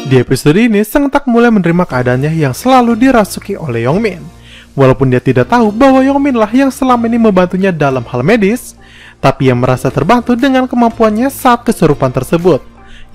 Di episode ini, Seung Tak mulai menerima keadaannya yang selalu dirasuki oleh Yongmin. Walaupun dia tidak tahu bahwa Yongmin lah yang selama ini membantunya dalam hal medis, tapi ia merasa terbantu dengan kemampuannya saat kesurupan tersebut,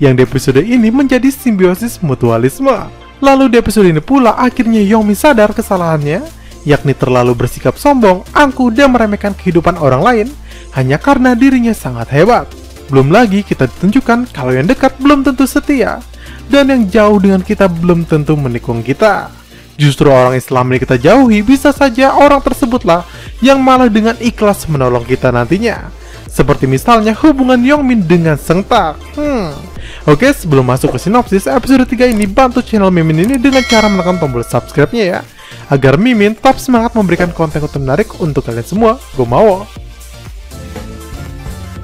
yang di episode ini menjadi simbiosis mutualisme. Lalu di episode ini pula akhirnya Yongmin sadar kesalahannya, yakni terlalu bersikap sombong, angkuh, dan meremehkan kehidupan orang lain hanya karena dirinya sangat hebat. Belum lagi kita ditunjukkan kalau yang dekat belum tentu setia, dan yang jauh dengan kita belum tentu menikung kita. Justru orang Islam yang kita jauhi, bisa saja orang tersebutlah yang malah dengan ikhlas menolong kita nantinya. Seperti misalnya hubungan Yongmin dengan Seung Tak. Oke, sebelum masuk ke sinopsis episode 3 ini, bantu channel Mimin ini dengan cara menekan tombol subscribe-nya ya, agar Mimin tetap semangat memberikan konten-konten menarik untuk kalian semua. Gue mau.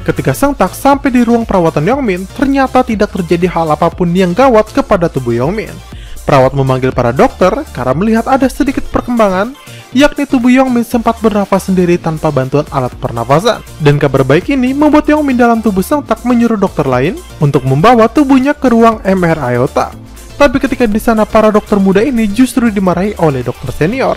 Ketika Seung Tak sampai di ruang perawatan Yongmin, ternyata tidak terjadi hal apapun yang gawat kepada tubuh Yongmin. Perawat memanggil para dokter karena melihat ada sedikit perkembangan, yakni tubuh Yongmin sempat bernafas sendiri tanpa bantuan alat pernafasan. Dan kabar baik ini membuat Yongmin dalam tubuh Seung Tak menyuruh dokter lain untuk membawa tubuhnya ke ruang MRI otak. Tapi ketika di sana para dokter muda ini justru dimarahi oleh dokter senior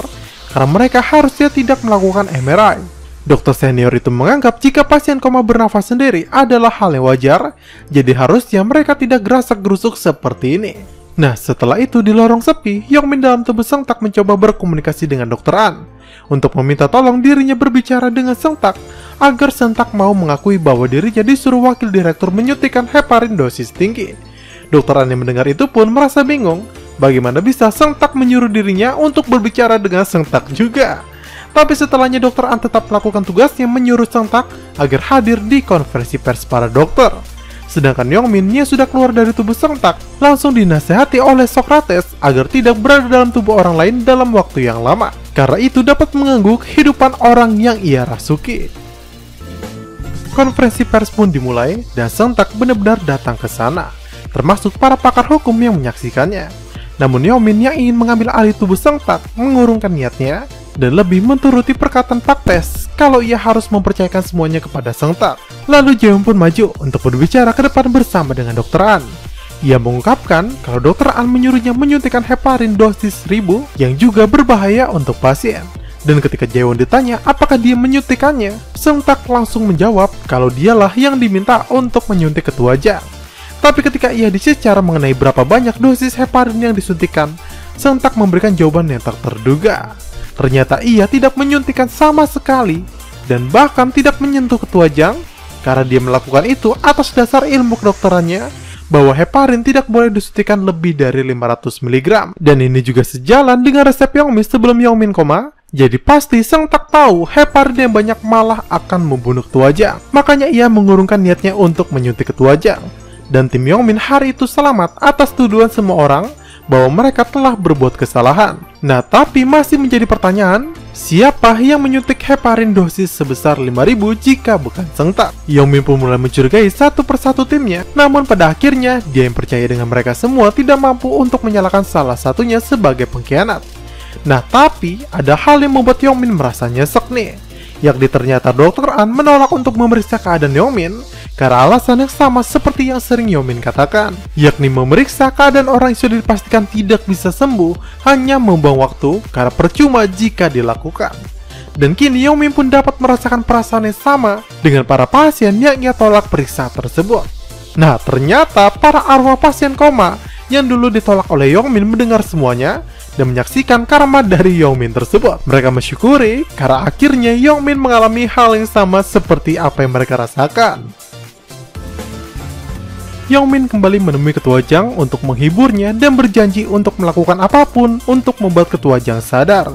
karena mereka harusnya tidak melakukan MRI. Dokter senior itu menganggap jika pasien koma bernafas sendiri adalah hal yang wajar, jadi harusnya mereka tidak gerasak-gerusuk seperti ini. Nah, setelah itu di lorong sepi, Yongmin dalam tubuh Seung Tak mencoba berkomunikasi dengan Dr. An untuk meminta tolong dirinya berbicara dengan Seung Tak agar Seung Tak mau mengakui bahwa dirinya disuruh wakil direktur menyuntikkan heparin dosis tinggi. Dr. An yang mendengar itu pun merasa bingung, bagaimana bisa Seung Tak menyuruh dirinya untuk berbicara dengan Seung Tak juga. Tapi setelahnya Dr. An tetap melakukan tugasnya menyuruh Seung Tak agar hadir di konferensi pers para dokter. Sedangkan Yongmin yang sudah keluar dari tubuh Seung Tak langsung dinasehati oleh Socrates agar tidak berada dalam tubuh orang lain dalam waktu yang lama, karena itu dapat mengganggu kehidupan orang yang ia rasuki. Konferensi pers pun dimulai dan Seung Tak benar-benar datang ke sana, termasuk para pakar hukum yang menyaksikannya. Namun Yongmin yang ingin mengambil alih tubuh Seung Tak mengurungkan niatnya dan lebih menturuti perkataan Pak Pes kalau ia harus mempercayakan semuanya kepada Seung Tak. Lalu Jaehoon pun maju untuk berbicara ke depan bersama dengan Dr. An. Ia mengungkapkan kalau Dr. An menyuruhnya menyuntikkan heparin dosis 1000 yang juga berbahaya untuk pasien. Dan ketika Jaehoon ditanya apakah dia menyuntikannya, Seung Tak langsung menjawab kalau dialah yang diminta untuk menyuntik ketua Jang. Tapi ketika ia dicecar mengenai berapa banyak dosis heparin yang disuntikan, Seung Tak memberikan jawaban yang tak terduga. Ternyata ia tidak menyuntikkan sama sekali dan bahkan tidak menyentuh ketua Jang karena dia melakukan itu atas dasar ilmu kedokterannya bahwa heparin tidak boleh disuntikan lebih dari 500 mg. Dan ini juga sejalan dengan resep Yongmin sebelum Yongmin koma. Jadi pasti Seung Tak tahu heparin yang banyak malah akan membunuh ketua Jang. Makanya ia mengurungkan niatnya untuk menyuntik ketua Jang. Dan tim Yongmin hari itu selamat atas tuduhan semua orang bahwa mereka telah berbuat kesalahan. Nah, tapi masih menjadi pertanyaan, siapa yang menyuntik heparin dosis sebesar 5000 jika bukan Seung Tak? Yongmin pun mulai mencurigai satu persatu timnya, namun pada akhirnya dia yang percaya dengan mereka semua tidak mampu untuk menyalahkan salah satunya sebagai pengkhianat. Nah, tapi ada hal yang membuat Yongmin merasa nyesek nih, yakni ternyata Dr. An menolak untuk memeriksa keadaan Yongmin karena alasan yang sama seperti yang sering Yongmin katakan, yakni memeriksa keadaan orang yang sudah dipastikan tidak bisa sembuh hanya membuang waktu karena percuma jika dilakukan. Dan kini Yongmin pun dapat merasakan perasaan yang sama dengan para pasien yang ia tolak periksa tersebut. Nah, ternyata para arwah pasien koma yang dulu ditolak oleh Yongmin mendengar semuanya dan menyaksikan karma dari Yongmin tersebut. Mereka mensyukuri karena akhirnya Yongmin mengalami hal yang sama seperti apa yang mereka rasakan. Yongmin kembali menemui ketua Jang untuk menghiburnya dan berjanji untuk melakukan apapun untuk membuat ketua Jang sadar.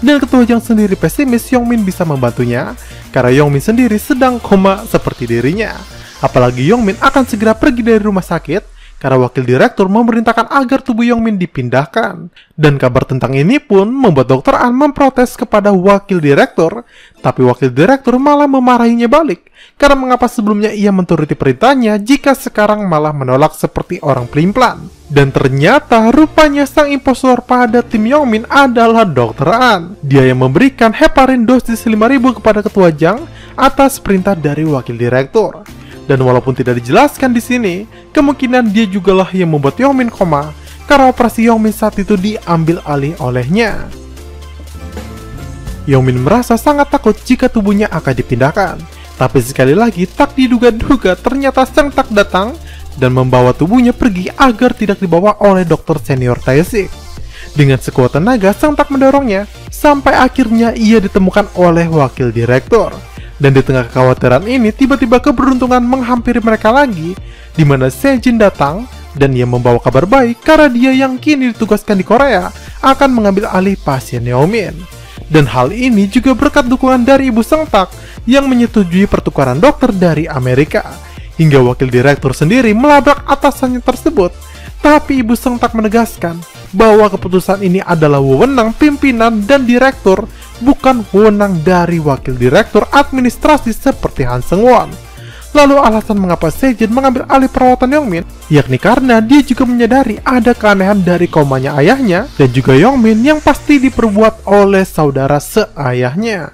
Dan ketua Jang sendiri pesimis Yongmin bisa membantunya karena Yongmin sendiri sedang koma seperti dirinya. Apalagi Yongmin akan segera pergi dari rumah sakit karena wakil direktur memerintahkan agar tubuh Yongmin dipindahkan. Dan kabar tentang ini pun membuat Dr. An memprotes kepada wakil direktur, tapi wakil direktur malah memarahinya balik karena mengapa sebelumnya ia menuruti perintahnya jika sekarang malah menolak seperti orang pelin-pelan. Dan ternyata rupanya sang impostor pada tim Yongmin adalah Dr. An. Dia yang memberikan heparin dosis 5000 kepada ketua Jang atas perintah dari wakil direktur. Dan walaupun tidak dijelaskan di sini, kemungkinan dia jugalah yang membuat Yongmin koma karena operasi Yongmin saat itu diambil alih olehnya. Yongmin merasa sangat takut jika tubuhnya akan dipindahkan. Tapi sekali lagi tak diduga-duga ternyata Sang Tak datang dan membawa tubuhnya pergi agar tidak dibawa oleh dokter senior Tae-sik. Dengan sekuat tenaga, Sang Tak mendorongnya sampai akhirnya ia ditemukan oleh wakil direktur. Dan di tengah kekhawatiran ini, tiba-tiba keberuntungan menghampiri mereka lagi, di mana Sejin datang dan ia membawa kabar baik karena dia yang kini ditugaskan di Korea akan mengambil alih pasien Yongmin. Dan hal ini juga berkat dukungan dari ibu Sang Tak yang menyetujui pertukaran dokter dari Amerika. Hingga wakil direktur sendiri melabrak atasannya tersebut. Tapi ibu Sang Tak menegaskan bahwa keputusan ini adalah wewenang pimpinan dan direktur, bukan wewenang dari wakil direktur administrasi seperti Han Seung-won. Lalu alasan mengapa Sejin mengambil alih perawatan Yongmin, yakni karena dia juga menyadari ada keanehan dari komanya ayahnya dan juga Yongmin yang pasti diperbuat oleh saudara seayahnya.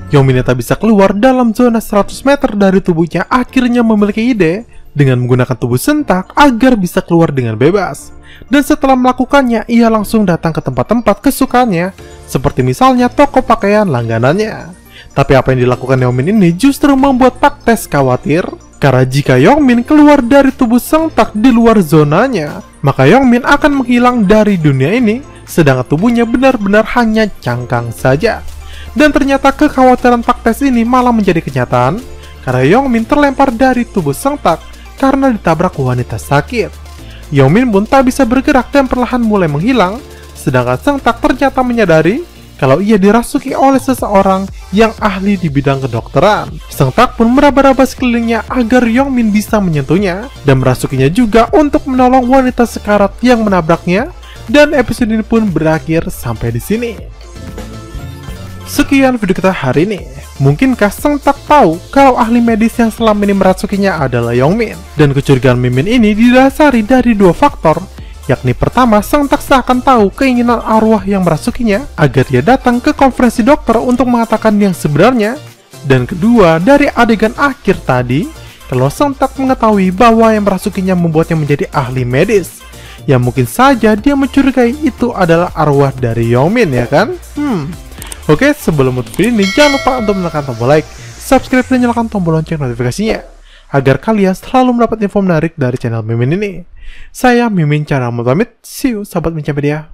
Yongmin yang tak bisa keluar dalam zona 100 meter dari tubuhnya akhirnya memiliki ide dengan menggunakan tubuh sentak agar bisa keluar dengan bebas. Dan setelah melakukannya, ia langsung datang ke tempat-tempat kesukaannya, seperti misalnya toko pakaian langganannya. Tapi apa yang dilakukan Yongmin ini justru membuat Pak Tes khawatir, karena jika Yongmin keluar dari tubuh Sang Tak di luar zonanya, maka Yongmin akan menghilang dari dunia ini, sedangkan tubuhnya benar-benar hanya cangkang saja. Dan ternyata kekhawatiran Pak Tes ini malah menjadi kenyataan, karena Yongmin terlempar dari tubuh Sang Tak karena ditabrak wanita sakit. Yongmin pun tak bisa bergerak dan perlahan mulai menghilang, sedangkan Sang Tak ternyata menyadari kalau ia dirasuki oleh seseorang yang ahli di bidang kedokteran. Sang Tak pun meraba-raba sekelilingnya agar Yongmin bisa menyentuhnya dan merasukinya juga untuk menolong wanita sekarat yang menabraknya. Dan episode ini pun berakhir sampai di sini. Sekian video kita hari ini. Mungkinkah Sang Tak tahu kalau ahli medis yang selama ini merasukinya adalah Yongmin? Dan kecurigaan Mimin ini didasari dari dua faktor, yakni pertama, Sang Tak seakan tahu keinginan arwah yang merasukinya agar dia datang ke konferensi dokter untuk mengatakan yang sebenarnya. Dan kedua, dari adegan akhir tadi, kalau Sang Tak mengetahui bahwa yang merasukinya membuatnya menjadi ahli medis, ya mungkin saja dia mencurigai itu adalah arwah dari Yongmin, ya kan? Oke, sebelum menutup video ini, jangan lupa untuk menekan tombol like, subscribe, dan nyalakan tombol lonceng notifikasinya agar kalian selalu mendapat info menarik dari channel Mimin ini. Saya Mimin Cara pamit, see you sahabat Minca Media.